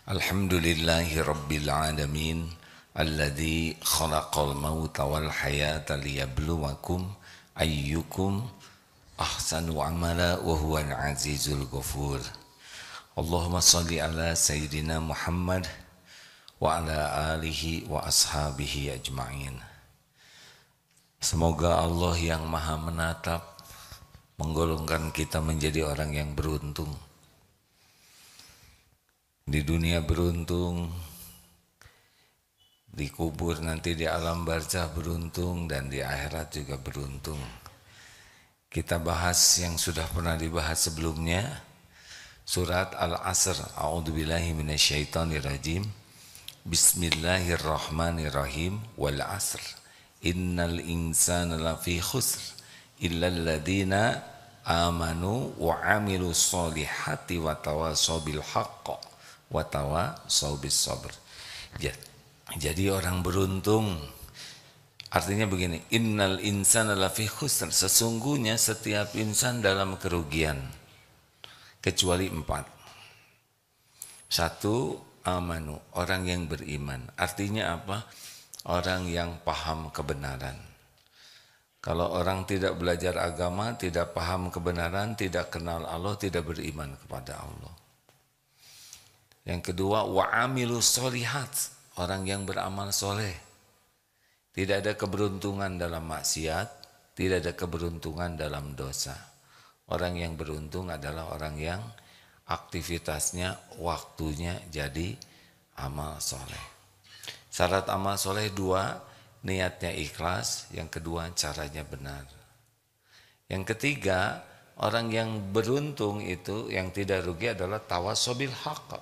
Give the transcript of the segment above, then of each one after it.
Alhamdulillahi Rabbil Alamin Alladhi khalaqal mauta wal hayata liyabluwakum ayyukum ahsanu amala wa huwal azizul ghafur. Allahumma salli ala Sayyidina Muhammad wa ala alihi wa ashabihi ajma'in. Semoga Allah yang maha menatap menggolongkan kita menjadi orang yang beruntung. Di dunia beruntung, di kubur nanti di alam barzah beruntung, dan di akhirat juga beruntung. Kita bahas yang sudah pernah dibahas sebelumnya, surat Al-Asr. A'udzubillahi minasyaitonirrajim. Bismillahirrahmanirrahim. Wal asr. Innal insana lafi khusr illal ladzina amanu wa amilus solihati wa tawasaw bil haqq wa tawasaw bis sabr. Jadi orang beruntung artinya begini, innal insana lafi khusr, sesungguhnya setiap insan dalam kerugian kecuali 4. 1, amanu, orang yang beriman. Artinya apa? Orang yang paham kebenaran. Kalau orang tidak belajar agama, tidak paham kebenaran, tidak kenal Allah, tidak beriman kepada Allah. Yang kedua, wa amilus solihat, orang yang beramal soleh. Tidak ada keberuntungan dalam maksiat, tidak ada keberuntungan dalam dosa. Orang yang beruntung adalah orang yang aktivitasnya, waktunya jadi amal soleh. Syarat amal soleh 2, niatnya ikhlas. Yang kedua, caranya benar. Yang ketiga, orang yang beruntung itu, yang tidak rugi adalah tawasobil haqq,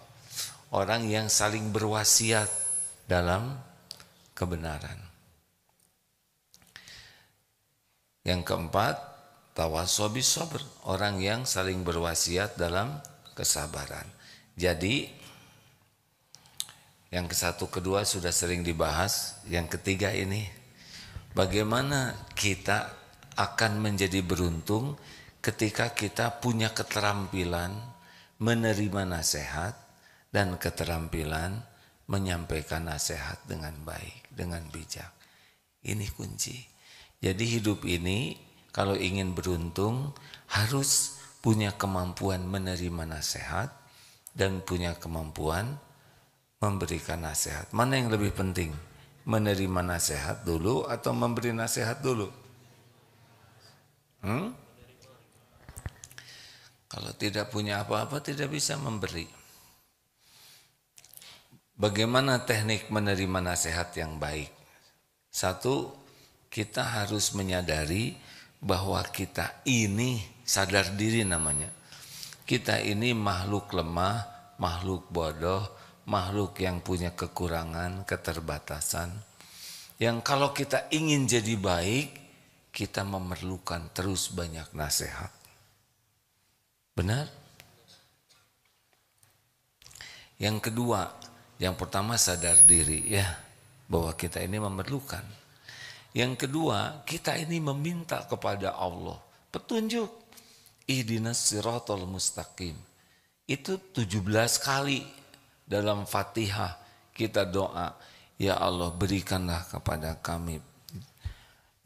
orang yang saling berwasiat dalam kebenaran. Yang keempat, tawasobis sabr, orang yang saling berwasiat dalam kesabaran. Jadi yang ke-1, ke-2 sudah sering dibahas. Yang ketiga ini, bagaimana kita akan menjadi beruntung ketika kita punya keterampilan menerima nasihat dan keterampilan menyampaikan nasihat dengan baik, dengan bijak. Ini kunci. Jadi hidup ini kalau ingin beruntung harus punya kemampuan menerima nasihat dan punya kemampuan memberikan nasihat. Mana yang lebih penting? Menerima nasihat dulu atau memberi nasihat dulu? Kalau tidak punya apa-apa tidak bisa memberi. Bagaimana teknik menerima nasihat yang baik? 1, kita harus menyadari bahwa kita ini, sadar diri namanya, kita ini makhluk lemah, makhluk bodoh, makhluk yang punya kekurangan, keterbatasan, yang kalau kita ingin jadi baik, kita memerlukan terus banyak nasihat. Benar? Yang kedua, yang pertama sadar diri ya, bahwa kita ini memerlukan. Yang kedua, kita ini meminta kepada Allah petunjuk. Ihdinas siratal mustaqim. Itu 17 kali dalam Fatihah kita doa, ya Allah berikanlah kepada kami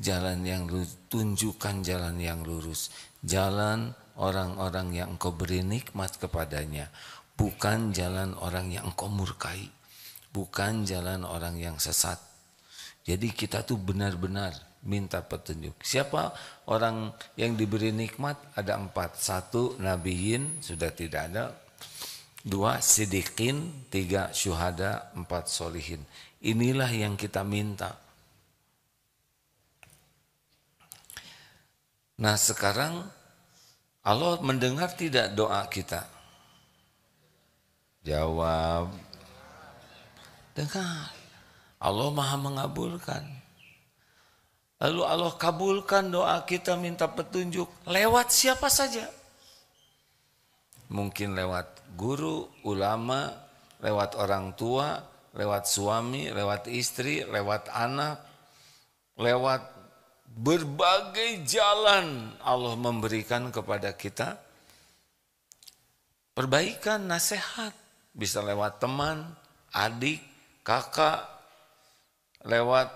jalan yang lurus, tunjukkan jalan yang lurus, jalan orang-orang yang Engkau beri nikmat kepadanya, bukan jalan orang yang Engkau murkai, bukan jalan orang yang sesat. Jadi kita tuh benar-benar minta petunjuk. Siapa orang yang diberi nikmat? Ada 4. 1, nabiyin, sudah tidak ada. 2, sidikin. 3, syuhada. 4, solihin. Inilah yang kita minta. Nah sekarang Allah mendengar tidak doa kita? Jawab. Dengar. Allah maha mengabulkan. Lalu Allah kabulkan doa kita minta petunjuk lewat siapa saja. Mungkin lewat guru, ulama, lewat orang tua, lewat suami, lewat istri, lewat anak, lewat berbagai jalan Allah memberikan kepada kita perbaikan, nasihat bisa lewat teman, adik, kakak, lewat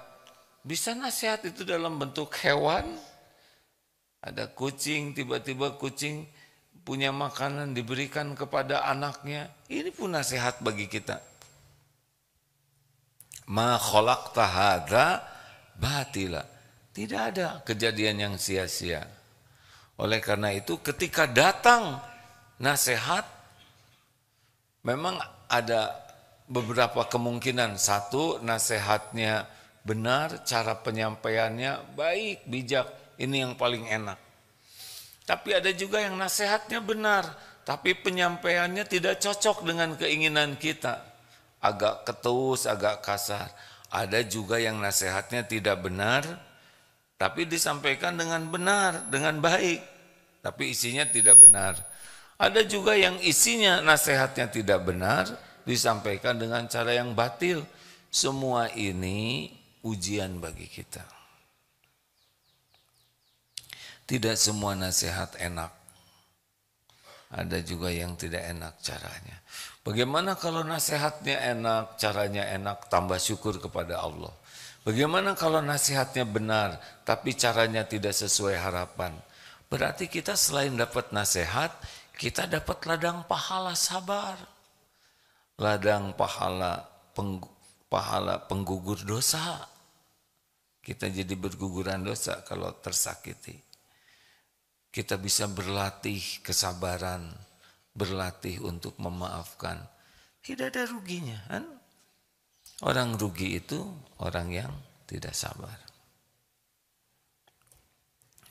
bisa nasihat itu dalam bentuk hewan. Ada kucing, tiba-tiba kucing punya makanan diberikan kepada anaknya. Ini pun nasihat bagi kita. Ma khalaqta hadza batila. Tidak ada kejadian yang sia-sia. Oleh karena itu ketika datang nasihat, memang ada beberapa kemungkinan. Satu, nasihatnya benar, cara penyampaiannya baik, bijak. Ini yang paling enak. Tapi ada juga yang nasihatnya benar, tapi penyampaiannya tidak cocok dengan keinginan kita. Agak ketus, agak kasar. Ada juga yang nasihatnya tidak benar, tapi disampaikan dengan benar, dengan baik. Tapi isinya tidak benar. Ada juga yang isinya nasihatnya tidak benar, disampaikan dengan cara yang batil. Semua ini ujian bagi kita. Tidak semua nasihat enak. Ada juga yang tidak enak caranya. Bagaimana kalau nasihatnya enak, caranya enak, tambah syukur kepada Allah. Bagaimana kalau nasihatnya benar, tapi caranya tidak sesuai harapan. Berarti kita selain dapat nasihat, kita dapat ladang pahala sabar. Ladang pahala penggugur dosa. Kita jadi berguguran dosa kalau tersakiti. Kita bisa berlatih kesabaran, berlatih untuk memaafkan. Tidak ada ruginya, kan? Orang rugi itu orang yang tidak sabar.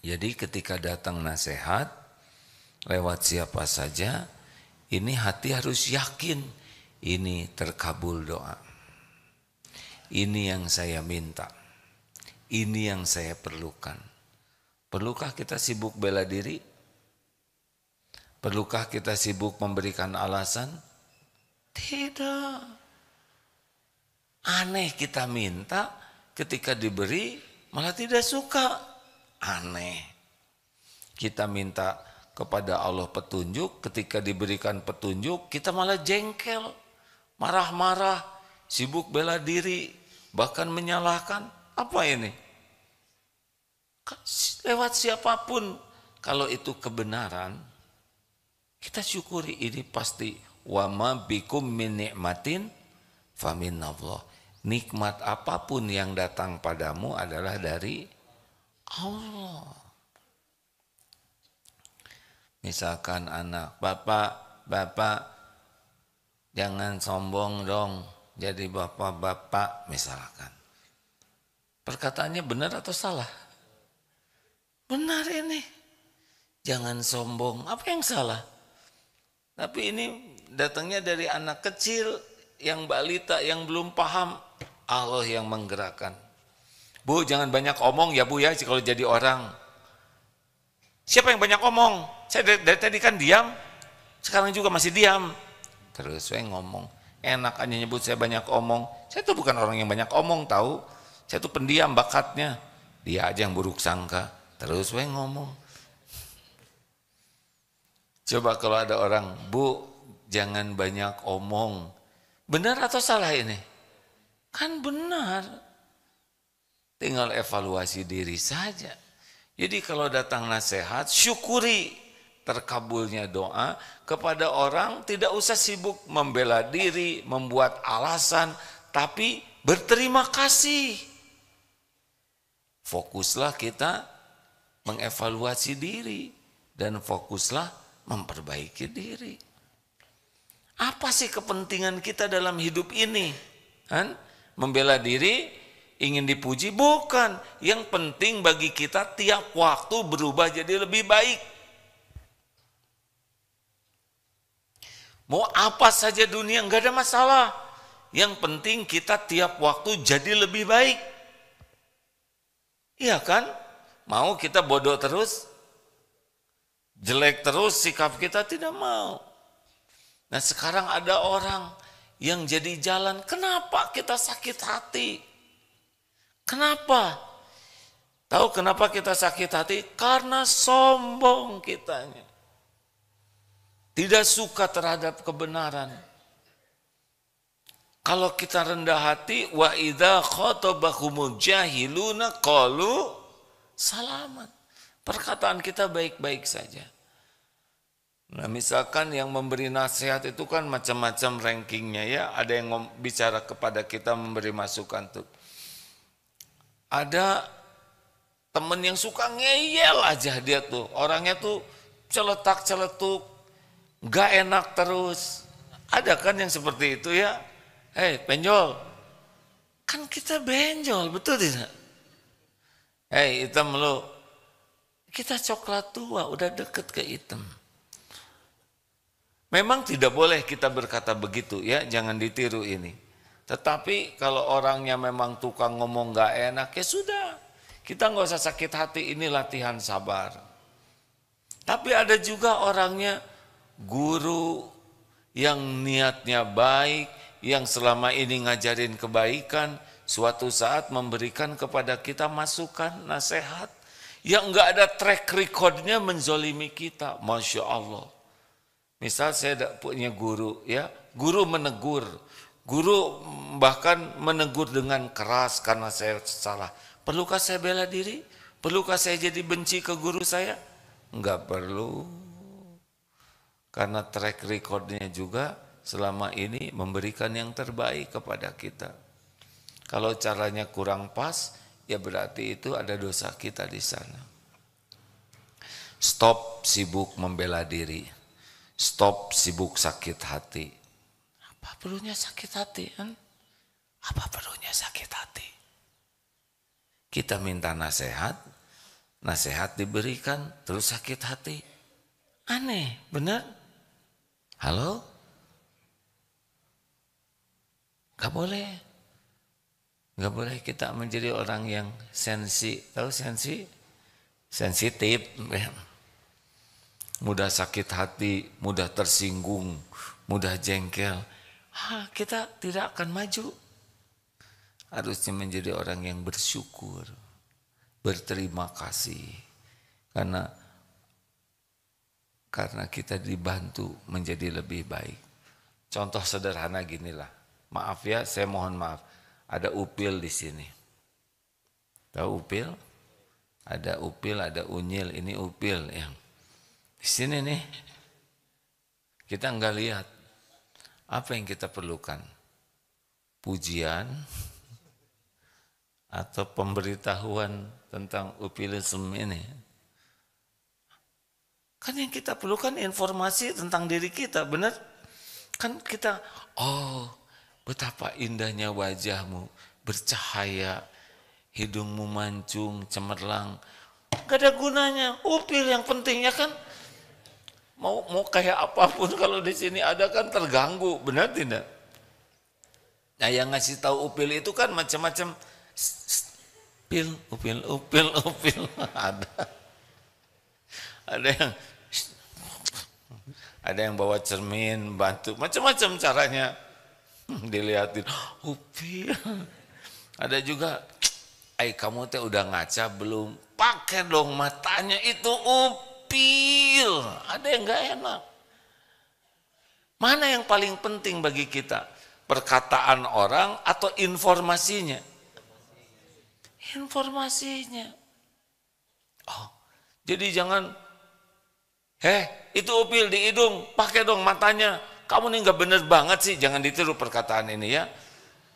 Jadi ketika datang nasihat lewat siapa saja, ini hati harus yakin ini terkabul doa. Ini yang saya minta. Ini yang saya perlukan. Perlukah kita sibuk bela diri? Perlukah kita sibuk memberikan alasan? Tidak. Aneh kita minta, ketika diberi malah tidak suka. Aneh. Kita minta kepada Allah petunjuk, ketika diberikan petunjuk kita malah jengkel, marah-marah, sibuk bela diri, bahkan menyalahkan. Apa ini? Lewat siapapun, kalau itu kebenaran, kita syukuri. Ini pasti wa ma bikum min ni'matin faminallah. Nikmat apapun yang datang padamu adalah dari Allah. Misalkan anak, bapak jangan sombong dong, jadi bapak misalkan. Perkataannya benar atau salah? Benar ini. Jangan sombong. Apa yang salah? Tapi ini datangnya dari anak kecil, yang balita, yang belum paham. Allah yang menggerakkan. Bu, jangan banyak omong ya Bu ya, kalau jadi orang. Siapa yang banyak omong? Saya dari tadi kan diam, sekarang juga masih diam. Terus saya ngomong. Enak aja nyebut saya banyak omong. Saya tuh bukan orang yang banyak omong, tahu. Saya tuh pendiam bakatnya. Dia aja yang buruk sangka. Terus saya ngomong. Coba kalau ada orang, Bu, jangan banyak omong. Benar atau salah ini? Kan benar. Tinggal evaluasi diri saja. Jadi kalau datang nasihat, syukuri terkabulnya doa. Kepada orang tidak usah sibuk membela diri, membuat alasan, tapi berterima kasih. Fokuslah kita mengevaluasi diri dan fokuslah memperbaiki diri. Apa sih kepentingan kita dalam hidup ini? Kan? Membela diri, ingin dipuji? Bukan. Yang penting bagi kita tiap waktu berubah jadi lebih baik. Mau apa saja dunia enggak ada masalah. Yang penting kita tiap waktu jadi lebih baik. Iya kan? Mau kita bodoh terus? Jelek terus sikap kita? Tidak mau. Nah sekarang ada orang yang jadi jalan. Kenapa kita sakit hati? Kenapa? Tahu kenapa kita sakit hati? Karena sombong kitanya. Tidak suka terhadap kebenaran. Kalau kita rendah hati, wa idza khatabahumul jahiluna qalu salaman. Perkataan kita baik-baik saja. Nah, misalkan yang memberi nasihat itu kan macam-macam rankingnya ya. Ada yang bicara kepada kita memberi masukan tuh. Ada temen yang suka ngeyel aja dia tuh. Orangnya tuh celetak-celetuk, gak enak terus. Ada kan yang seperti itu ya. Hei benjol, kan kita benjol, betul tidak? Hei hitam lu, kita coklat tua, udah deket ke hitam. Memang tidak boleh kita berkata begitu ya, jangan ditiru ini. Tetapi kalau orangnya memang tukang ngomong gak enak, ya sudah. Kita nggak usah sakit hati, ini latihan sabar. Tapi ada juga orangnya guru yang niatnya baik, yang selama ini ngajarin kebaikan, suatu saat memberikan kepada kita masukan, nasihat, yang nggak ada track recordnya menzolimi kita, Masya Allah. Misal saya punya guru, ya, guru menegur, guru bahkan menegur dengan keras karena saya salah. Perlukah saya bela diri? Perlukah saya jadi benci ke guru saya? Enggak perlu. Karena track recordnya juga selama ini memberikan yang terbaik kepada kita. Kalau caranya kurang pas, ya berarti itu ada dosa kita di sana. Stop sibuk membela diri. Stop sibuk sakit hati. Apa perlunya sakit hati? Kan? Apa perlunya sakit hati? Kita minta nasihat, nasihat diberikan, terus sakit hati. Aneh, benar? Halo? Gak boleh. Gak boleh kita menjadi orang yang tahu sensitif. Mudah sakit hati, mudah tersinggung, mudah jengkel. Kita tidak akan maju. Harusnya menjadi orang yang bersyukur, berterima kasih. Karena kita dibantu menjadi lebih baik. Contoh sederhana ginilah. Maaf ya, saya mohon maaf. Ada upil di sini. Tahu upil? Ada upil, ada unyil. Ini upil yang di sini nih. Kita enggak lihat. Apa yang kita perlukan? Pujian atau pemberitahuan tentang upilisme ini. Kan yang kita perlukan informasi tentang diri kita, benar? Kan kita, betapa indahnya wajahmu, bercahaya, hidungmu mancung, cemerlang. Gak ada gunanya, upil yang pentingnya kan. Mau kayak apapun kalau di sini ada kan terganggu, benar tidak? Nah yang ngasih tahu upil itu kan macam-macam. Upil. Ada yang bawa cermin, bantu, macam-macam caranya dilihatin. Upil. Ada juga, kamu teh udah ngaca belum? Pakai dong matanya, itu upil. Ada yang nggak enak. Mana yang paling penting bagi kita? Perkataan orang atau informasinya? Informasinya. Jadi jangan, itu upil di hidung, pakai dong matanya. Kamu nih nggak bener banget sih, jangan ditiru perkataan ini ya.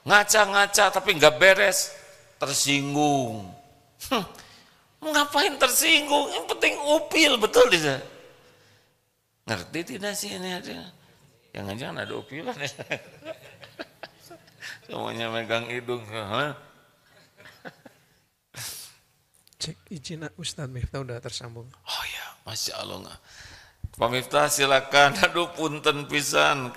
Ngaca-ngaca tapi nggak beres, tersinggung. Ngapain tersinggung? Yang penting upil, betul tidak? Ngerti tidak sih ini ada? Jangan-jangan ada upilan ya. Semuanya megang hidung. Cek izin Ustadz Miftah udah tersambung. Oh ya, Masya Allah. Pak Miftah silakan. Aduh punten pisan,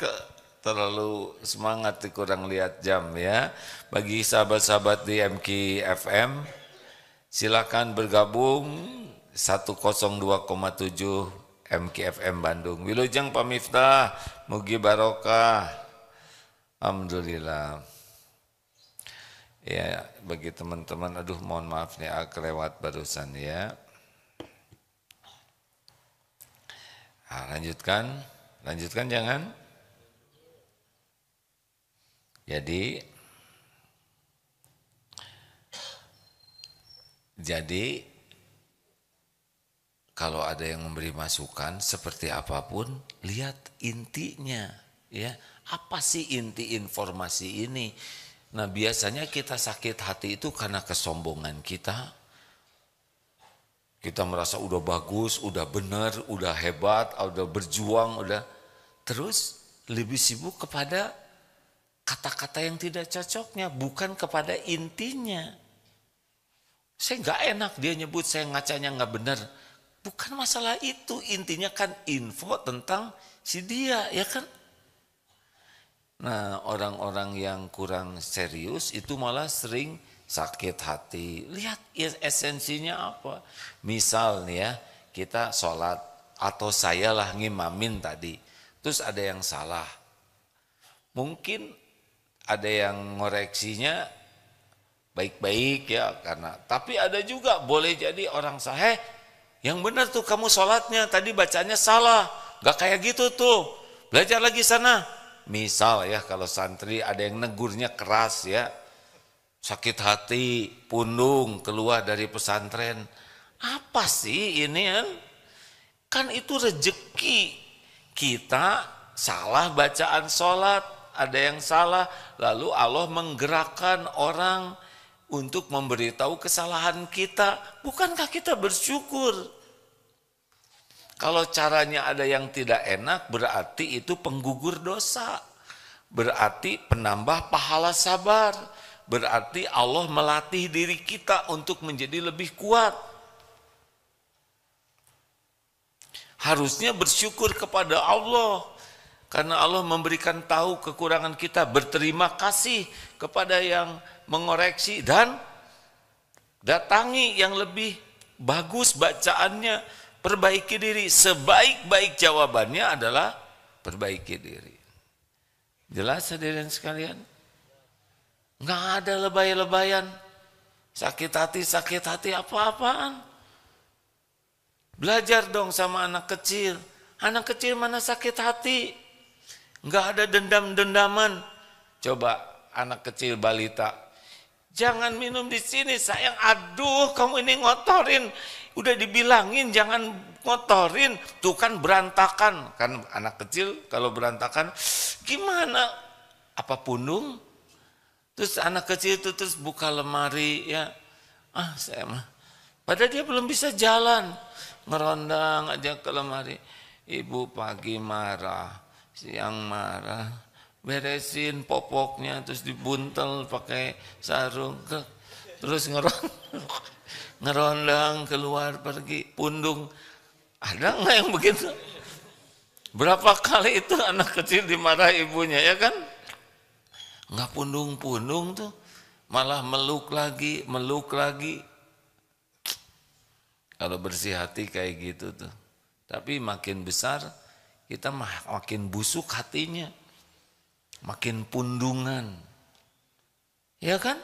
terlalu semangat kurang lihat jam ya. Bagi sahabat-sahabat di MK FM, silakan bergabung 102,7 MK FM Bandung. Wilujeng Pak Miftah, mugi barokah. Alhamdulillah. Ya, bagi teman-teman, aduh mohon maaf nih kelewat barusan ya. Lanjutkan jangan. Jadi kalau ada yang memberi masukan seperti apapun, lihat intinya, ya. Apa sih inti informasi ini? Nah, biasanya kita sakit hati itu karena kesombongan kita. Kita merasa udah bagus, udah benar, udah hebat, udah berjuang, udah terus lebih sibuk kepada kata-kata yang tidak cocoknya, bukan kepada intinya. Saya nggak enak dia nyebut saya ngacanya nggak benar. Bukan masalah itu, intinya kan info tentang si dia, ya kan? Nah, orang-orang yang kurang serius itu malah sering sakit hati. Lihat esensinya apa. Misal nih ya, kita sholat atau saya lah ngimamin tadi. Terus ada yang salah. Mungkin ada yang ngoreksinya baik-baik ya, tapi ada juga boleh jadi orang sahih yang benar tuh kamu sholatnya tadi bacanya salah, gak kayak gitu tuh, belajar lagi sana. Misal ya, kalau santri ada yang negurnya keras ya, sakit hati, pundung keluar dari pesantren, apa sih ini kan itu rezeki kita. Salah bacaan sholat, ada yang salah, lalu Allah menggerakkan orang untuk memberitahu kesalahan kita. Bukankah kita bersyukur? Kalau caranya ada yang tidak enak, berarti itu penggugur dosa. Berarti penambah pahala sabar. Berarti Allah melatih diri kita untuk menjadi lebih kuat. Harusnya bersyukur kepada Allah. Karena Allah memberikan tahu kekurangan kita, berterima kasih kepada yang mengoreksi dan datangi yang lebih bagus bacaannya, perbaiki diri. Sebaik-baik jawabannya adalah perbaiki diri. Jelas hadirin sekalian? Nggak ada lebay-lebayan, sakit hati apa-apaan. Belajar dong sama anak kecil. Anak kecil mana sakit hati? Nggak ada dendam-dendaman. Coba anak kecil balita, jangan minum di sini sayang, aduh kamu ini ngotorin. Udah dibilangin jangan ngotorin, tuh kan berantakan. Kan anak kecil kalau berantakan gimana? Apa pundung? Terus anak kecil itu terus buka lemari ya, saya mah. Padahal dia belum bisa jalan, ngerondang aja ke lemari. Ibu pagi marah, siang marah, beresin popoknya terus dibuntel pakai sarung, terus ngerondang keluar pergi, pundung. Ada nggak yang begitu? Berapa kali itu anak kecil dimarah ibunya, ya kan? Nggak pundung-pundung tuh, malah meluk lagi. Kalau bersih hati kayak gitu tuh. Tapi makin besar kita makin busuk hatinya, makin pundungan, ya kan?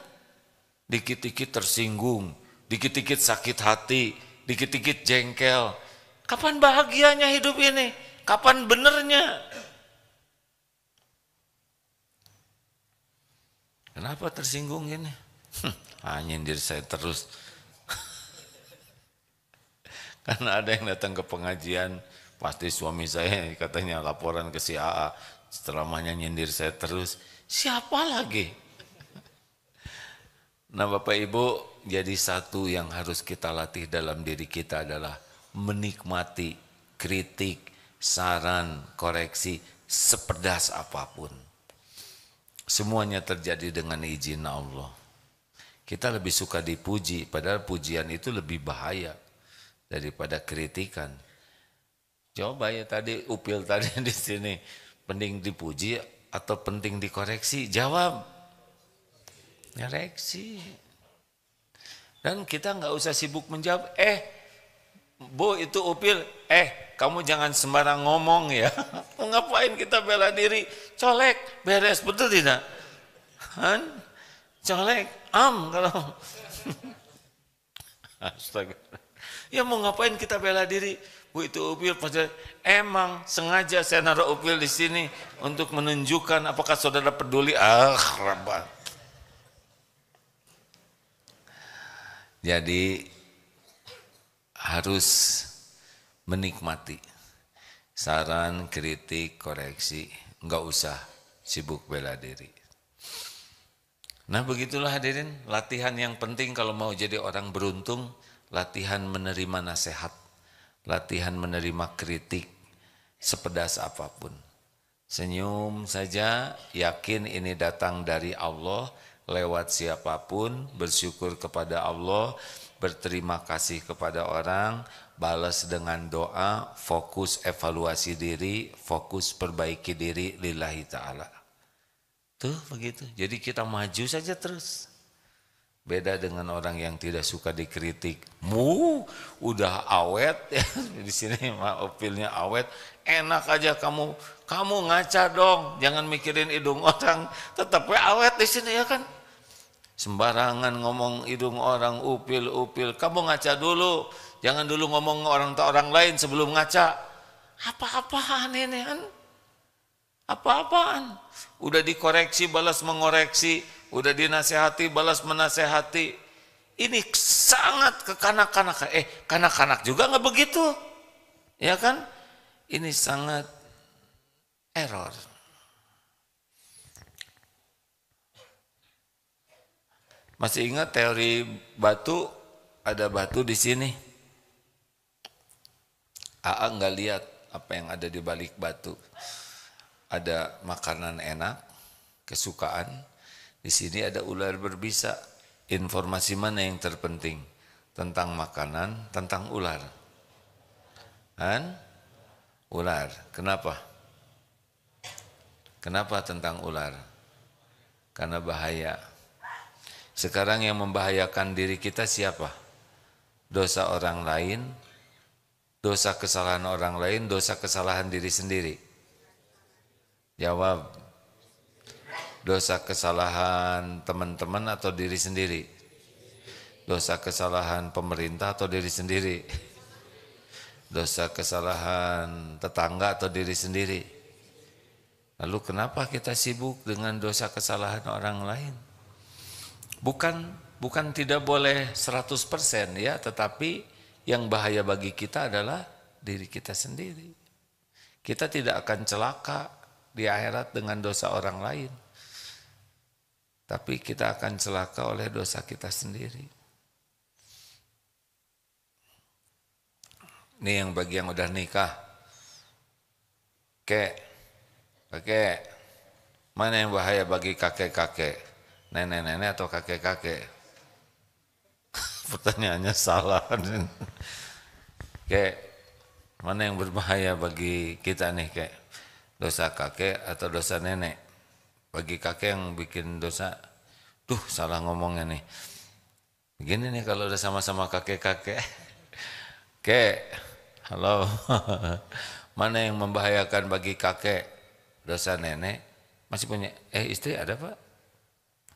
Dikit-dikit tersinggung, dikit-dikit sakit hati, dikit-dikit jengkel. Kapan bahagianya hidup ini? Kapan benernya? Kenapa tersinggung ini? Nyindir saya terus. Karena ada yang datang ke pengajian, pasti suami saya katanya laporan ke si AA, setelah nyindir saya terus. Siapa lagi? Nah Bapak Ibu, jadi satu yang harus kita latih dalam diri kita adalah menikmati kritik, saran, koreksi, sepedas apapun. Semuanya terjadi dengan izin Allah. Kita lebih suka dipuji, padahal pujian itu lebih bahaya daripada kritikan. Coba ya tadi Upil tadi di sini, penting dipuji atau penting dikoreksi? Jawab, koreksi. Dan kita nggak usah sibuk menjawab. Bu itu Upil, kamu jangan sembarang ngomong ya. Ngapain kita bela diri? Colek, beres, betul tidak? Colek, kalau astaga. Ya mau ngapain kita bela diri? Itu upil pada emang sengaja saya naruh upil di sini untuk menunjukkan apakah saudara peduli. Rabat. Jadi harus menikmati saran, kritik, koreksi, enggak usah sibuk bela diri. Nah begitulah hadirin, latihan yang penting kalau mau jadi orang beruntung, latihan menerima nasihat, latihan menerima kritik, sepedas apapun. Senyum saja, yakin ini datang dari Allah, lewat siapapun, bersyukur kepada Allah, berterima kasih kepada orang, balas dengan doa, fokus evaluasi diri, fokus perbaiki diri lillahi ta'ala. Tuh begitu. Jadi kita maju saja terus. Beda dengan orang yang tidak suka dikritik. Udah awet ya. Di sini opilnya awet. Enak aja kamu ngaca dong. Jangan mikirin hidung orang. Tetap awet di sini ya kan. Sembarangan ngomong hidung orang, upil. Kamu ngaca dulu. Jangan dulu ngomong orang lain sebelum ngaca. Apa-apaan ini kan? Apa-apaan? Udah dikoreksi balas mengoreksi, udah dinasehati balas menasehati. Ini sangat kekanak-kanakan. Kanak-kanak juga nggak begitu, ya kan? Ini sangat error. Masih ingat teori batu? Ada batu di sini. AA nggak lihat apa yang ada di balik batu. Ada makanan enak, kesukaan. Di sini ada ular berbisa. Informasi mana yang terpenting? Tentang makanan, tentang ular. Kan? Ular. Kenapa? Kenapa tentang ular? Karena bahaya. Sekarang yang membahayakan diri kita siapa? Dosa orang lain, dosa kesalahan orang lain, dosa kesalahan diri sendiri. Jawab. Dosa kesalahan teman-teman atau diri sendiri? Dosa kesalahan pemerintah atau diri sendiri? Dosa kesalahan tetangga atau diri sendiri? Lalu kenapa kita sibuk dengan dosa kesalahan orang lain? Bukan tidak boleh 100% ya, tetapi yang bahaya bagi kita adalah diri kita sendiri. Kita tidak akan celaka di akhirat dengan dosa orang lain. Tapi kita akan celaka oleh dosa kita sendiri. Ini yang bagi yang udah nikah. Kakek, mana yang bahaya bagi kakek-kakek? Nenek-nenek atau kakek-kakek? Pertanyaannya salah. Kek, mana yang berbahaya bagi kita nih kek? Dosa kakek atau dosa nenek? Bagi kakek yang bikin dosa, salah ngomongnya nih. Begini nih kalau udah sama-sama kakek-kakek. Kek, halo. Mana yang membahayakan bagi kakek? Dosa nenek? Masih punya istri ada Pak?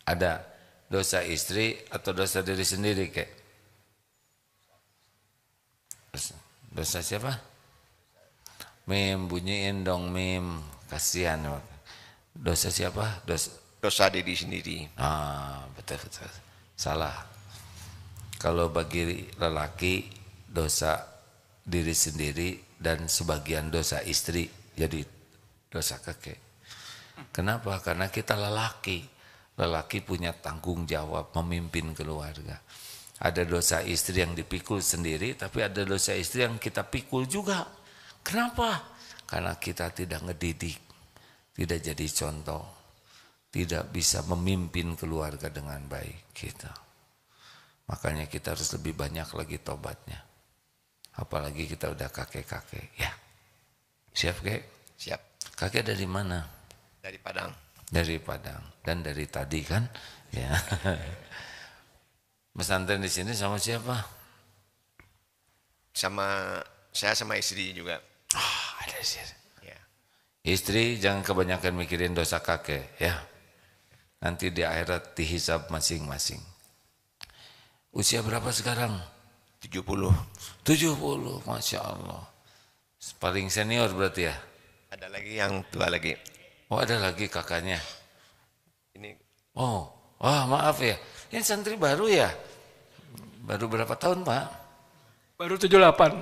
Ada. Dosa istri atau dosa diri sendiri kek? Dosa siapa? Mim, bunyiin dong Mim. Kasihan. Dosa siapa? Dosa diri sendiri. Betul. Salah. Kalau bagi lelaki dosa diri sendiri dan sebagian dosa istri jadi dosa kakek. Kenapa? Karena kita lelaki. Lelaki punya tanggung jawab memimpin keluarga. Ada dosa istri yang dipikul sendiri, tapi ada dosa istri yang kita pikul juga. Kenapa? Karena kita tidak ngedidik, tidak jadi contoh, tidak bisa memimpin keluarga dengan baik kita. Makanya kita harus lebih banyak lagi tobatnya. Apalagi kita udah kakek-kakek. Ya, siap kek? Siap. Kakek dari mana? Dari Padang. Dari Padang. Dan dari tadi kan? Ya. Pesantren di sini sama siapa? Saya sama istri juga. Ada sih. Ya. Istri jangan kebanyakan mikirin dosa kakek ya. Nanti di akhirat dihisab masing-masing. Usia berapa sekarang? 70. 70, Masya Allah. Paling senior berarti ya? Ada lagi yang tua lagi. Oh ada lagi kakaknya. Ini Oh, wah maaf ya. Ini santri baru ya? Baru berapa tahun Pak? Baru 78.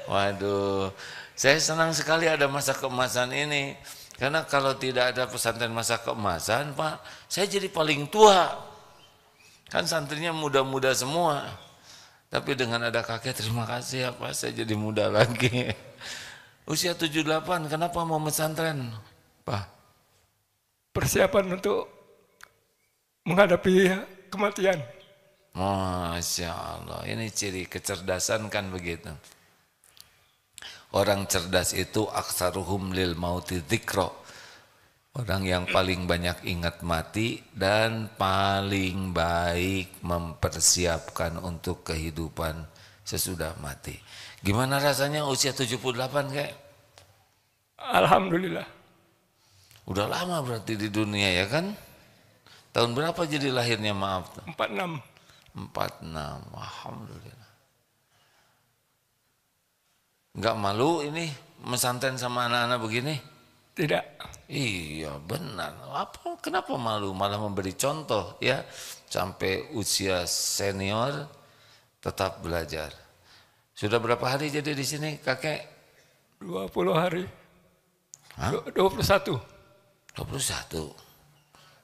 Waduh, saya senang sekali ada masa keemasan ini. Karena kalau tidak ada pesantren masa keemasan Pak, saya jadi paling tua. Kan santrinya muda-muda semua. Tapi dengan ada kakek terima kasih ya Pak, saya jadi muda lagi. Usia 78, kenapa mau pesantren Pak? Persiapan untuk menghadapi kematian. Masya Allah, ini ciri kecerdasan kan begitu. Orang cerdas itu aksaruhum lil mauti dzikra. Orang yang paling banyak ingat mati dan paling baik mempersiapkan untuk kehidupan sesudah mati. Gimana rasanya usia 78 kayak? Alhamdulillah. Udah lama berarti di dunia ya kan? Tahun berapa jadi lahirnya maaf? 46. 46, alhamdulillah. Enggak malu ini mesantren sama anak-anak begini? Tidak. Iya benar. Apa? Kenapa malu? Malah memberi contoh ya. Sampai usia senior tetap belajar. Sudah berapa hari jadi di sini kakek? 20 hari. Hah? 21. 21.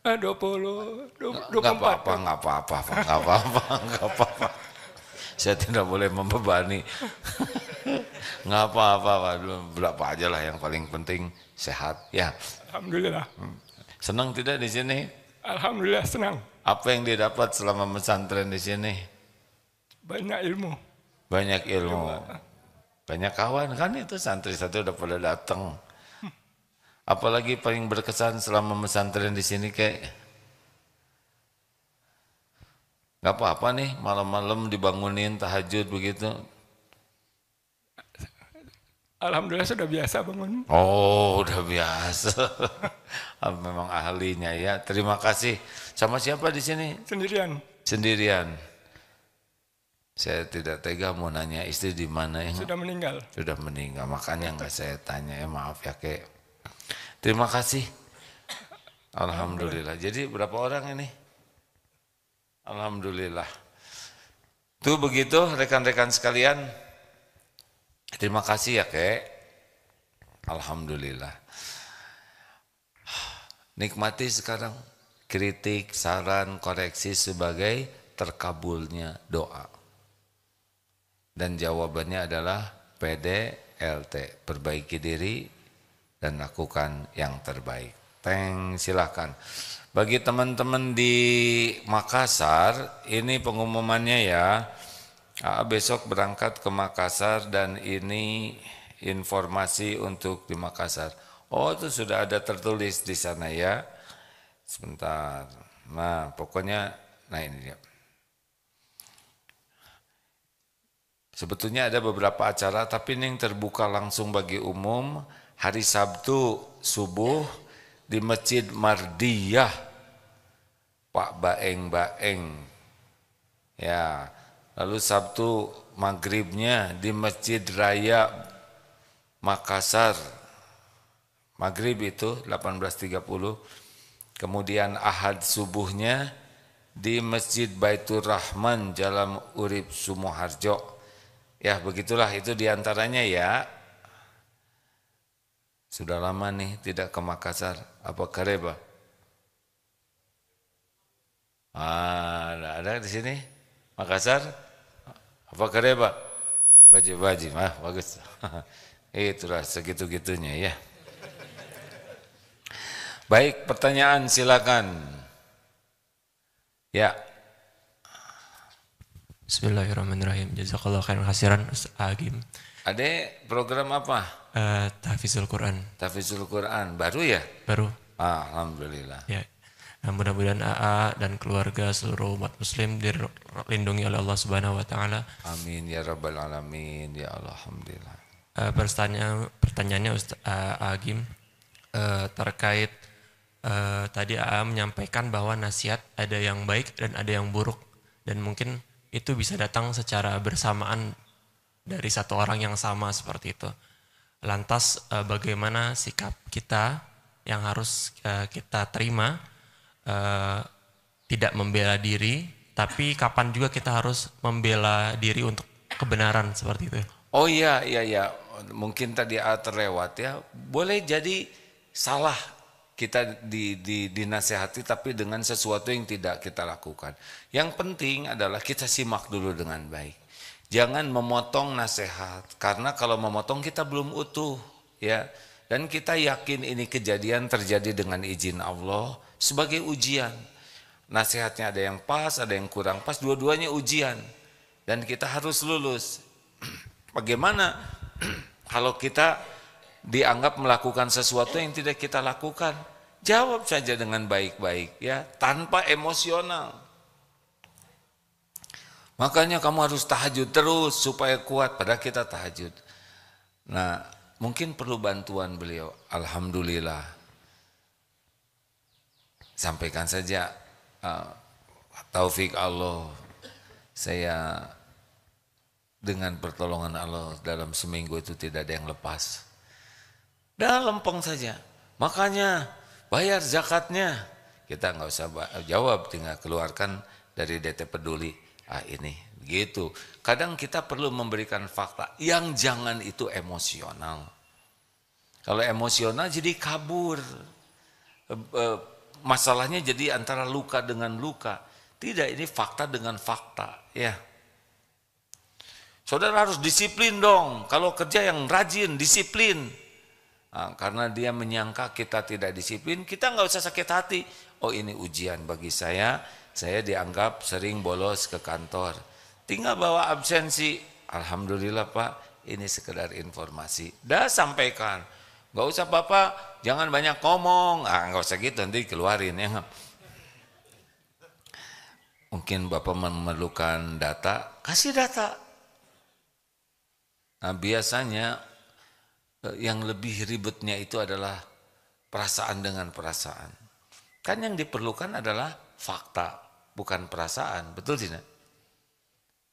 24. Enggak apa-apa. Saya tidak boleh membebani. Enggak apa-apa, berapa aja lah yang paling penting sehat ya. Alhamdulillah. Senang tidak di sini? Alhamdulillah senang. Apa yang didapat selama pesantren di sini? Banyak ilmu. Banyak ilmu. Banyak kawan kan itu santri satu udah pada datang. Apalagi paling berkesan selama pesantren di sini kayak nggak apa-apa nih malam-malam dibangunin tahajud begitu. Alhamdulillah sudah biasa bangun. Oh udah biasa. Memang ahlinya ya. Terima kasih. Sama siapa di sini? Sendirian. Sendirian. Saya tidak tega mau nanya istri di mana ya. Sudah meninggal. Sudah meninggal. Makanya nggak saya tanya ya maaf ya kek. Terima kasih. Alhamdulillah. Jadi berapa orang ini? Alhamdulillah. Tuh begitu rekan-rekan sekalian. Terima kasih ya kek. Alhamdulillah. Nikmati sekarang kritik, saran, koreksi sebagai terkabulnya doa. Dan jawabannya adalah PDLT, perbaiki diri dan lakukan yang terbaik. Silahkan. Bagi teman-teman di Makassar, ini pengumumannya ya. Besok berangkat ke Makassar dan ini informasi untuk di Makassar. Oh itu sudah ada tertulis di sana ya. Sebentar. Nah pokoknya, nah ini dia. Sebetulnya ada beberapa acara tapi ini yang terbuka langsung bagi umum. Hari Sabtu subuh di Masjid Mardiyah Pak Baeng. Ya, lalu Sabtu maghribnya di Masjid Raya Makassar. Maghrib itu 18.30. Kemudian Ahad subuhnya di Masjid Baitur Rahman Jalan Urip Sumoharjo. Ya begitulah itu diantaranya ya. Sudah lama nih tidak ke Makassar. Apa kareba? Ada di sini Makassar. Apa kareba? Baji, bagus. Itulah segitu-gitunya ya. Baik, pertanyaan silakan. Ya. Bismillahirrahmanirrahim. Jazakallah khairan khasiran Ustaz Agim. Adek program apa? Tahfizul Quran. Tahfizul Quran baru ya? Baru. Alhamdulillah. Ya. Mudah-mudahan AA dan keluarga seluruh umat muslim dilindungi oleh Allah Subhanahu wa taala. Amin ya rabbal alamin ya Allah, alhamdulillah. Pertanyaannya Ustaz Agim terkait tadi AA menyampaikan bahwa nasihat ada yang baik dan ada yang buruk dan mungkin itu bisa datang secara bersamaan dari satu orang yang sama seperti itu. Lantas bagaimana sikap kita yang harus kita terima, tidak membela diri, tapi kapan juga kita harus membela diri untuk kebenaran seperti itu. Oh iya, mungkin tadi terlewat ya. Boleh jadi salah kita dinasehati tapi dengan sesuatu yang tidak kita lakukan. Yang penting adalah kita simak dulu dengan baik. Jangan memotong nasihat, karena kalau memotong kita belum utuh ya. Dan kita yakin ini kejadian terjadi dengan izin Allah sebagai ujian. Nasihatnya ada yang pas, ada yang kurang pas, dua-duanya ujian. Dan kita harus lulus. Bagaimana kalau kita dianggap melakukan sesuatu yang tidak kita lakukan? Jawab saja dengan baik-baik ya, tanpa emosional. Makanya kamu harus tahajud terus supaya kuat, padahal kita tahajud. Nah, mungkin perlu bantuan beliau. Alhamdulillah. Sampaikan saja, taufik Allah, saya dengan pertolongan Allah dalam seminggu itu tidak ada yang lepas. Dah lempeng saja. Makanya bayar zakatnya. Kita nggak usah jawab, tinggal keluarkan dari DT Peduli. Ini begitu. Kadang kita perlu memberikan fakta. Yang jangan itu emosional. Kalau emosional jadi kabur. Masalahnya jadi antara luka dengan luka. Tidak, ini fakta dengan fakta. Ya. Saudara harus disiplin dong. Kalau kerja yang rajin, disiplin. Nah, karena dia menyangka kita tidak disiplin, kita nggak usah sakit hati. Oh, ini ujian bagi saya dianggap sering bolos ke kantor. Tinggal bawa absensi. Alhamdulillah Pak, ini sekedar informasi. Dah sampaikan. Nggak usah Bapak, jangan banyak ngomong. Nggak usah gitu, nanti keluarin ya. Mungkin Bapak memerlukan data, kasih data. Nah, biasanya yang lebih ribetnya itu adalah perasaan dengan perasaan. Kan yang diperlukan adalah fakta, bukan perasaan, betul tidak?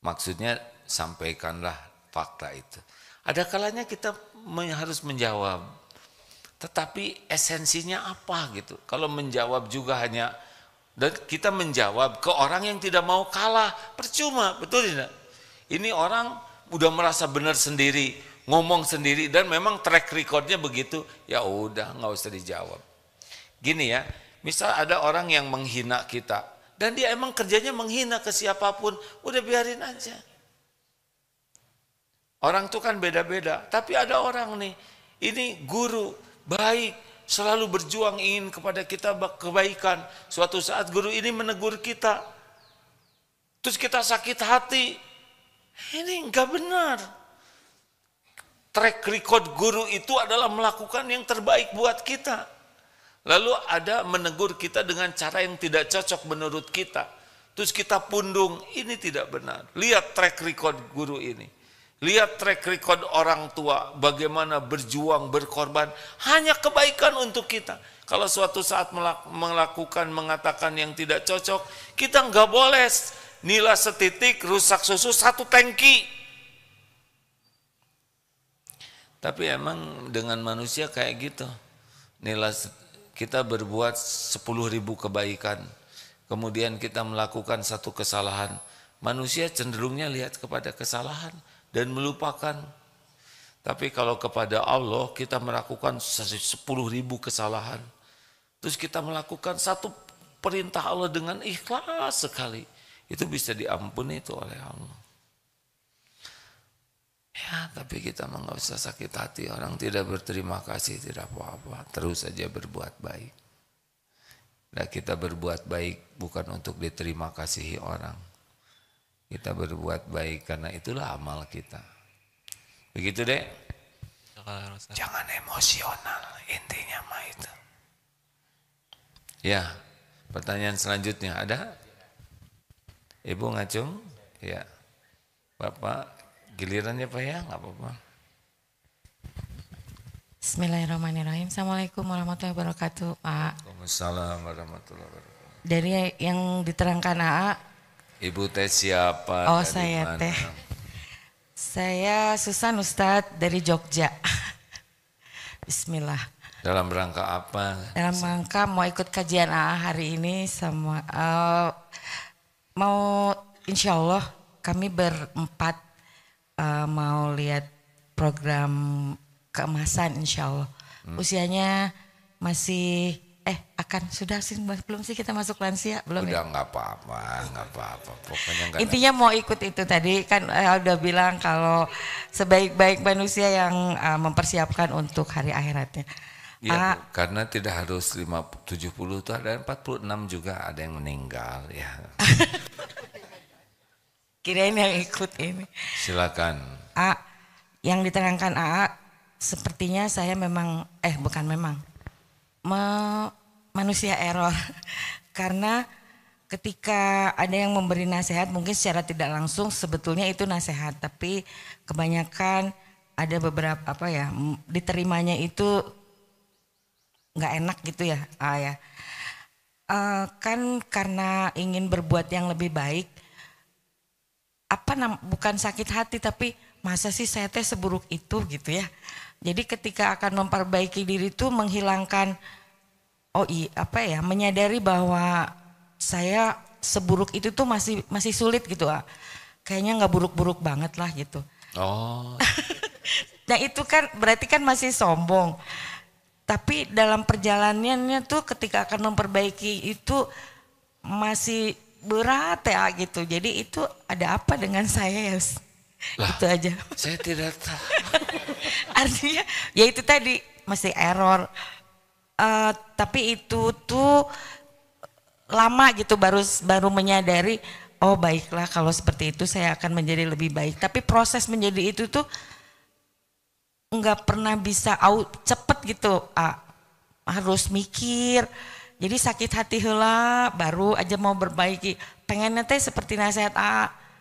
Maksudnya sampaikanlah fakta itu. Ada kalanya kita harus menjawab, tetapi esensinya apa gitu. Kalau menjawab juga hanya, dan kita menjawab ke orang yang tidak mau kalah, percuma, betul tidak? Ini orang udah merasa benar sendiri, ngomong sendiri, dan memang track recordnya begitu, ya udah nggak usah dijawab. Gini ya, misal ada orang yang menghina kita, dan dia emang kerjanya menghina ke siapapun, udah biarin aja. Orang tuh kan beda-beda, tapi ada orang nih, ini guru, baik, selalu berjuang ingin kepada kita kebaikan. Suatu saat guru ini menegur kita, terus kita sakit hati, ini enggak benar. Track record guru itu adalah melakukan yang terbaik buat kita. Lalu ada menegur kita dengan cara yang tidak cocok menurut kita. Terus kita pundung, ini tidak benar. Lihat track record guru ini. Lihat track record orang tua, bagaimana berjuang, berkorban, hanya kebaikan untuk kita. Kalau suatu saat mengatakan yang tidak cocok, kita nggak boleh nilai setitik, rusak susu satu tangki. Tapi emang dengan manusia kayak gitu. Nilai kita berbuat 10.000 kebaikan, kemudian kita melakukan satu kesalahan. Manusia cenderungnya lihat kepada kesalahan dan melupakan. Tapi kalau kepada Allah kita melakukan 10.000 kesalahan, terus kita melakukan satu perintah Allah dengan ikhlas sekali, itu bisa diampuni itu oleh Allah. Ya, tapi kita nggak usah sakit hati. Orang tidak berterima kasih, tidak apa-apa. Terus saja berbuat baik. Nah, kita berbuat baik bukan untuk diterima kasihi orang. Kita berbuat baik karena itulah amal kita. Begitu deh. Jangan emosional, intinya mah itu. Ya, pertanyaan selanjutnya ada? Ibu Ngacung? Ya. Bapak, gilirannya Pak ya, nggak apa-apa. Bismillahirrahmanirrahim. Assalamualaikum warahmatullahi wabarakatuh, Pak. Waalaikumsalam warahmatullahi wabarakatuh. Dari yang diterangkan AA, Ibu teh siapa? oh saya mana? teh. Saya Susan Ustadz dari Jogja. Bismillah. Dalam rangka apa? Dalam rangka mau ikut kajian AA hari ini sama mau insya Allah kami berempat mau lihat program keemasan insya Allah. Usianya masih sudah sih belum sih kita masuk lansia belum Udah ya? nggak apa-apa. Pokoknya nggak. Intinya mau ikut itu tadi kan udah bilang kalau sebaik-baik manusia yang mempersiapkan untuk hari akhiratnya. Ya, karena tidak harus 70 itu ada 46 juga ada yang meninggal ya. Kirain yang ikut ini. Silakan. Yang diterangkan AA sepertinya saya memang bukan memang manusia error. Karena ketika ada yang memberi nasihat mungkin secara tidak langsung sebetulnya itu nasihat, tapi kebanyakan ada beberapa diterimanya itu nggak enak gitu ya, kan karena ingin berbuat yang lebih baik, bukan sakit hati tapi masa sih saya teh seburuk itu gitu ya. Jadi ketika akan memperbaiki diri itu menghilangkan menyadari bahwa saya seburuk itu tuh masih sulit gitu, kayaknya nggak buruk-buruk banget lah gitu. Oh. Nah itu kan berarti kan masih sombong. Tapi dalam perjalanannya tuh ketika akan memperbaiki itu masih berat ya gitu. Jadi itu ada apa dengan saya ya? Itu aja. Saya tidak tahu. Artinya ya itu tadi masih error. Tapi itu tuh lama gitu baru menyadari, oh baiklah kalau seperti itu saya akan menjadi lebih baik. Tapi proses menjadi itu tuh nggak pernah bisa cepet gitu, harus mikir. Jadi sakit hati heula baru aja mau berbaiki. Pengennya teh seperti nasihat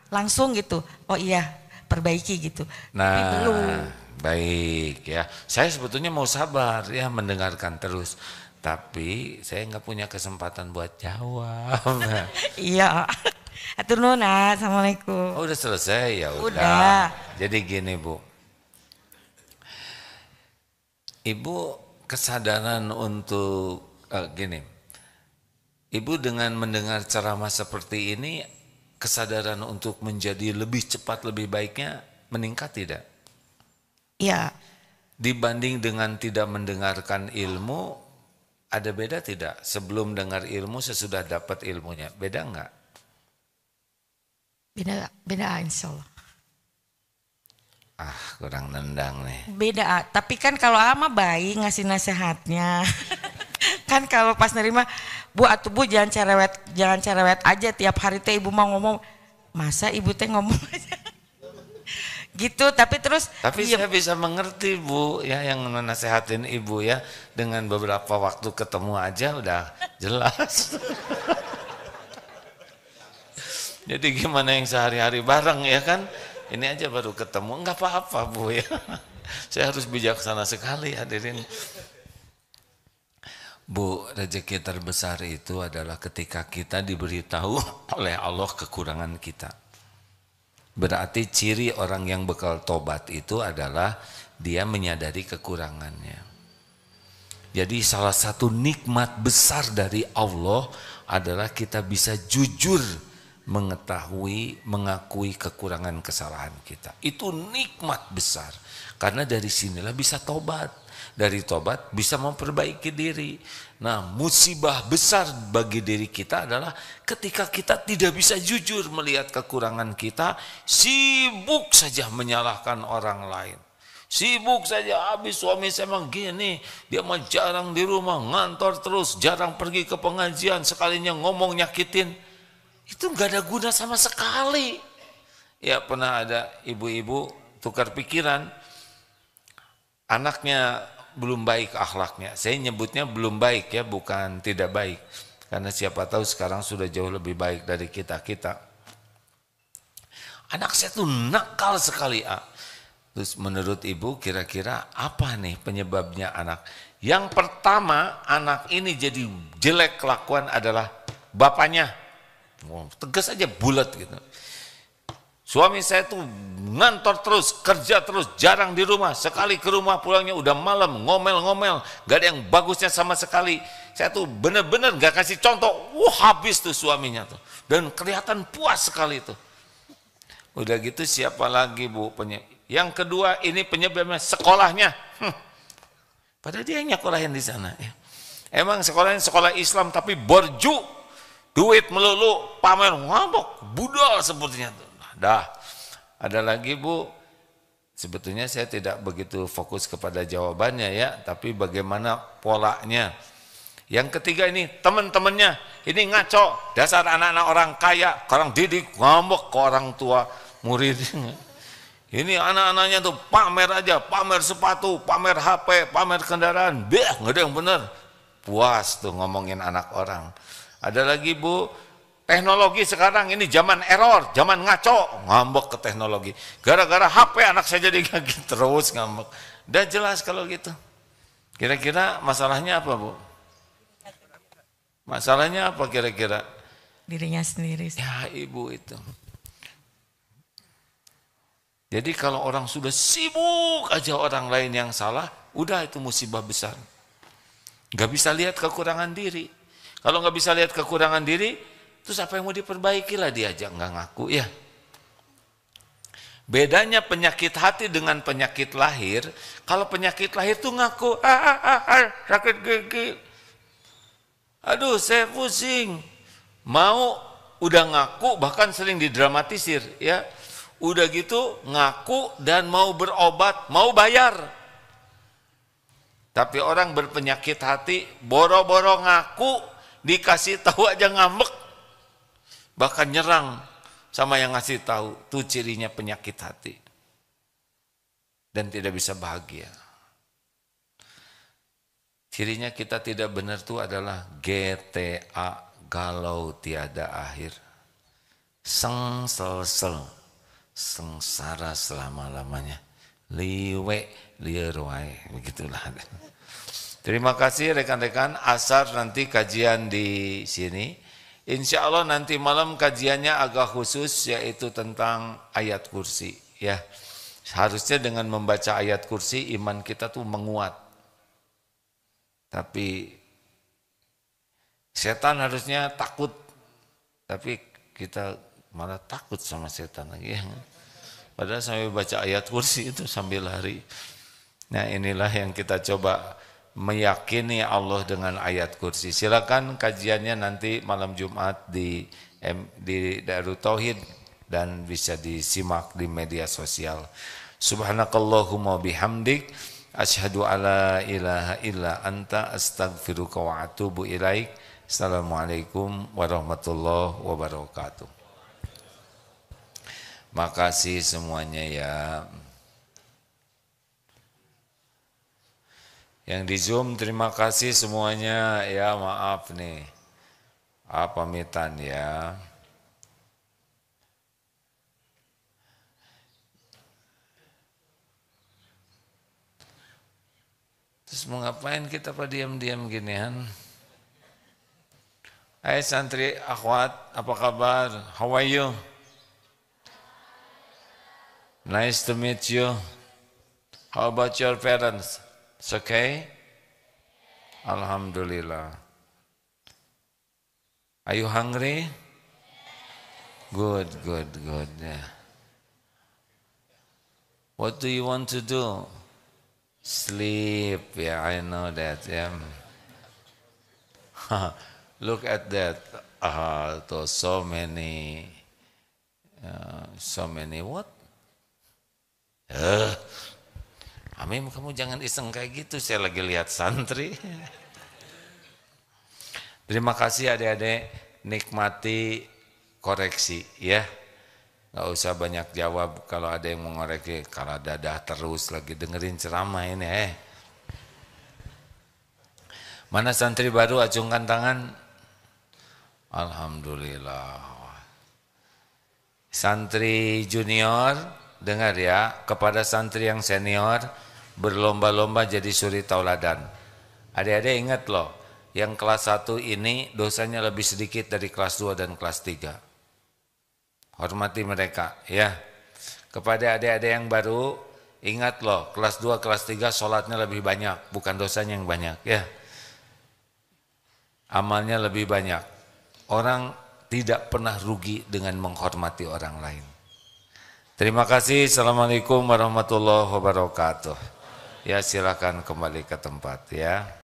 langsung gitu. Oh iya perbaiki gitu. Nah tapi belum. Baik ya. Saya sebetulnya mau sabar ya mendengarkan terus. Tapi saya nggak punya kesempatan buat jawab. Iya. Atur nuhun. Assalamualaikum. Oh udah selesai ya udah. Udah. Jadi gini Bu. Ibu kesadaran untuk gini, Ibu dengan mendengar ceramah seperti ini, kesadaran untuk menjadi lebih cepat, lebih baiknya meningkat tidak? Iya. Dibanding dengan tidak mendengarkan ilmu, ada beda tidak? Sebelum dengar ilmu, sesudah dapat ilmunya, beda enggak? Beda insya Allah. Kurang nendang nih. Beda, tapi kan kalau ama baik ngasih nasihatnya. Kan kalau pas nerima, Bu jangan cerewet aja tiap hari teh ibu mau ngomong. Masa ibu teh ngomong aja. Gitu, tapi terus. Tapi saya bisa mengerti Bu ya yang menasehatin ibu ya dengan beberapa waktu ketemu aja udah jelas. Jadi gimana yang sehari-hari bareng ya kan? Ini aja baru ketemu, enggak apa-apa Bu ya. Saya harus bijaksana sekali hadirin. Bu, rezeki terbesar itu adalah ketika kita diberitahu oleh Allah kekurangan kita. Berarti ciri orang yang bekal tobat itu adalah dia menyadari kekurangannya. Jadi salah satu nikmat besar dari Allah adalah kita bisa jujur mengetahui, mengakui kekurangan kesalahan kita. Itu nikmat besar. Karena dari sinilah bisa tobat. Dari tobat bisa memperbaiki diri. Nah, musibah besar bagi diri kita adalah ketika kita tidak bisa jujur melihat kekurangan kita, sibuk saja menyalahkan orang lain. Sibuk saja, habis suami saya emang gini, dia mah jarang di rumah, ngantor terus, jarang pergi ke pengajian, sekalinya ngomong nyakitin. Itu nggak ada guna sama sekali. Ya pernah ada ibu-ibu tukar pikiran, anaknya belum baik akhlaknya. Saya nyebutnya belum baik ya, bukan tidak baik. Karena siapa tahu sekarang sudah jauh lebih baik dari kita-kita. Anak saya tuh nakal sekali. Terus menurut ibu kira-kira apa nih penyebabnya anak? Yang pertama anak ini jadi jelek kelakuan adalah bapaknya. Tegas aja bulat gitu. Suami saya tuh ngantor terus, kerja terus, jarang di rumah. Sekali ke rumah pulangnya udah malam, ngomel-ngomel, gak ada yang bagusnya sama sekali. Saya tuh bener-bener gak kasih contoh, habis tuh suaminya tuh. Dan kelihatan puas sekali tuh. Udah gitu siapa lagi Bu? Yang kedua ini penyebabnya sekolahnya. Padahal dia nyekolahin di sana. Ya. Emang sekolahnya sekolah Islam tapi borju, duit melulu, pamer, ngambek, budal sepertinya tuh. Dah, ada lagi Bu, sebetulnya saya tidak begitu fokus kepada jawabannya ya, tapi bagaimana polanya. Yang ketiga ini teman-temannya, ini ngaco, dasar anak-anak orang kaya, orang didik, ngambek ke orang tua muridnya. Ini anak-anaknya tuh pamer aja, pamer sepatu, pamer HP, pamer kendaraan, nggak ada yang benar. Puas tuh ngomongin anak orang. Ada lagi Bu, teknologi sekarang ini zaman error, zaman ngaco, ngambek ke teknologi. Gara-gara HP anak saya jadi kaget terus ngambek. Udah jelas kalau gitu. Kira-kira masalahnya apa Bu? Masalahnya apa kira-kira? Dirinya sendiri. Ya Ibu itu. Jadi kalau orang sudah sibuk aja orang lain yang salah, udah itu musibah besar. Gak bisa lihat kekurangan diri. Kalau gak bisa lihat kekurangan diri, terus apa yang mau diperbaiki lah dia aja nggak ngaku ya. Bedanya penyakit hati dengan penyakit lahir, kalau penyakit lahir tuh ngaku, sakit gigi, aduh saya pusing, mau udah ngaku bahkan sering didramatisir ya, udah gitu ngaku dan mau berobat, mau bayar. Tapi orang berpenyakit hati, boro-boro ngaku, dikasih tahu aja ngambek, bahkan nyerang sama yang ngasih tahu. Itu cirinya penyakit hati dan tidak bisa bahagia. Cirinya kita tidak benar itu adalah GTA, galau tiada akhir, sengsel, sengsara selama-lamanya, liwe lieur wae, begitulah. Terima kasih rekan-rekan. Asar nanti kajian di sini. Insya Allah nanti malam kajiannya agak khusus, yaitu tentang ayat kursi. Ya, harusnya dengan membaca ayat kursi iman kita tuh menguat. Tapi setan harusnya takut, tapi kita malah takut sama setan lagi. Ya. Padahal sambil baca ayat kursi itu sambil lari. Nah inilah yang kita coba meyakini Allah dengan ayat kursi. Silakan kajiannya nanti malam Jumat di Darut Tauhid dan bisa disimak di media sosial. Subhanakallahumma bihamdik asyhadu alla ilaha illa anta astaghfiruka wa atubu ilaik. Assalamualaikum warahmatullahi wabarakatuh. Makasih semuanya ya. Yang di Zoom terima kasih semuanya ya, maaf nih. Pamitan ya. Terus mau ngapain kita pada diam-diam ginian? Hai santri akhwat, apa kabar? How are you? Nice to meet you. How about your parents? It's okay? Alhamdulillah. Are you hungry? Good. Yeah. What do you want to do? Sleep. Yeah, I know that. Yeah. Look at that. So many what? Amin, kamu jangan iseng kayak gitu, saya lagi lihat santri. Terima kasih adik-adik, nikmati koreksi ya. Gak usah banyak jawab kalau ada yang mengoreksi, kalau dadah terus lagi dengerin ceramah ini. Mana santri baru, acungkan tangan. Alhamdulillah. Santri junior, dengar ya, kepada santri yang senior, berlomba-lomba jadi suri tauladan. Adik-adik ingat loh, yang kelas 1 ini dosanya lebih sedikit dari kelas 2 dan kelas 3. Hormati mereka ya. Kepada adik-adik yang baru, ingat loh, kelas 2, kelas 3 sholatnya lebih banyak, bukan dosanya yang banyak ya. Amalnya lebih banyak. Orang tidak pernah rugi dengan menghormati orang lain. Terima kasih. Assalamualaikum warahmatullahi wabarakatuh. Ya silakan kembali ke tempat ya.